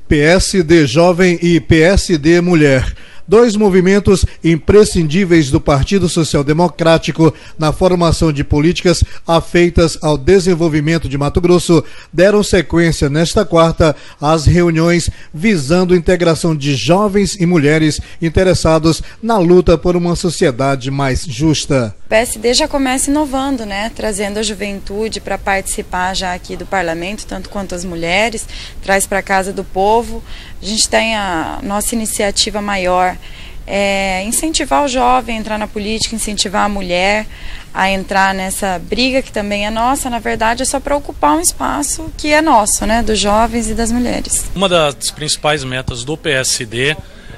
PSD Jovem e PSD Mulher. Dois movimentos imprescindíveis do Partido Social Democrático na formação de políticas afeitas ao desenvolvimento de Mato Grosso deram sequência nesta quarta às reuniões visando a integração de jovens e mulheres interessados na luta por uma sociedade mais justa. O PSD já começa inovando, né? Trazendo a juventude para participar já aqui do parlamento, tanto quanto as mulheres, traz para a Casa do Povo. A gente tem a nossa iniciativa maior, incentivar o jovem a entrar na política, incentivar a mulher a entrar nessa briga que também é nossa. Na verdade, é só para ocupar um espaço que é nosso, né? Dos jovens e das mulheres. Uma das principais metas do PSD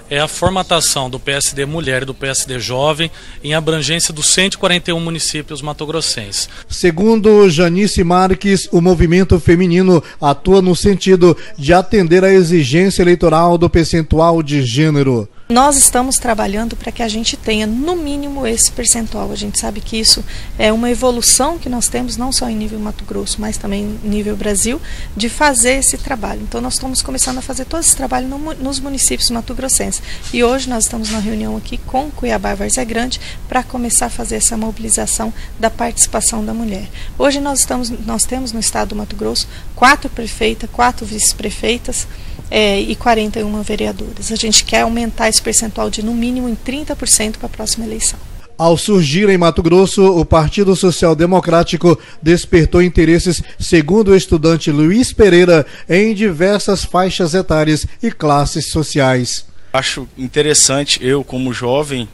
é a formatação do PSD Mulher e do PSD Jovem em abrangência dos 141 municípios matogrossenses. Segundo Janice Marques, o movimento feminino atua no sentido de atender à exigência eleitoral do percentual de gênero. Nós estamos trabalhando para que a gente tenha, no mínimo, esse percentual. A gente sabe que isso é uma evolução que nós temos, não só em nível Mato Grosso, mas também em nível Brasil, de fazer esse trabalho. Então, nós estamos começando a fazer todo esse trabalho nos municípios matogrossenses. E hoje nós estamos na reunião aqui com Cuiabá e Várzea Grande para começar a fazer essa mobilização da participação da mulher. Hoje nós temos no estado do Mato Grosso 4 prefeitas, 4 vice-prefeitas, e 41 vereadoras. A gente quer aumentar esse percentual de no mínimo em 30% para a próxima eleição. Ao surgir em Mato Grosso, o Partido Social Democrático despertou interesses, segundo o estudante Luiz Pereira, em diversas faixas etárias e classes sociais. Acho interessante eu, como jovem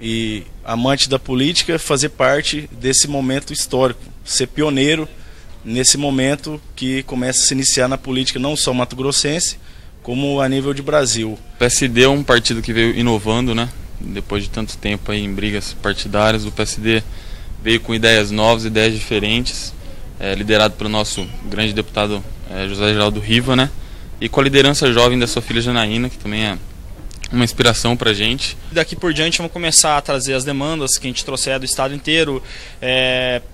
e amante da política, fazer parte desse momento histórico, ser pioneiro nesse momento que começa a se iniciar na política, não só mato-grossense, como a nível de Brasil. O PSD é um partido que veio inovando, né? Depois de tanto tempo aí em brigas partidárias, o PSD veio com ideias novas, ideias diferentes, liderado pelo nosso grande deputado José Geraldo Riva, né? E com a liderança jovem da sua filha Janaína, que também é uma inspiração pra gente. Daqui por diante vamos começar a trazer as demandas que a gente trouxer do estado inteiro,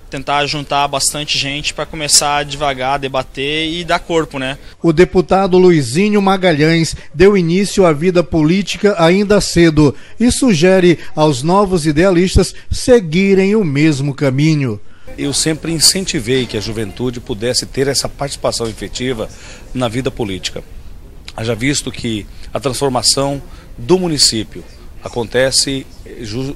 tentar juntar bastante gente para começar a devagar, debater e dar corpo, né? O deputado Luizinho Magalhães deu início à vida política ainda cedo e sugere aos novos idealistas seguirem o mesmo caminho. Eu sempre incentivei que a juventude pudesse ter essa participação efetiva na vida política. Haja visto que a transformação do município acontece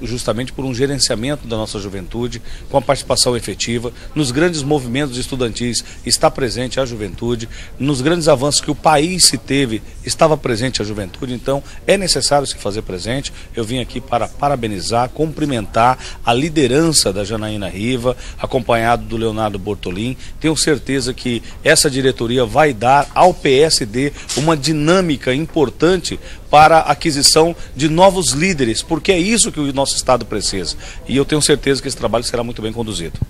justamente por um gerenciamento da nossa juventude, com a participação efetiva. Nos grandes movimentos estudantis está presente a juventude, nos grandes avanços que o país se teve, estava presente a juventude, então é necessário se fazer presente. Eu vim aqui para parabenizar, cumprimentar a liderança da Janaína Riva, acompanhado do Leonardo Bortolin. Tenho certeza que essa diretoria vai dar ao PSD uma dinâmica importante para a aquisição de novos líderes, porque é isso que o nosso estado precisa. E eu tenho certeza que esse trabalho será muito bem conduzido.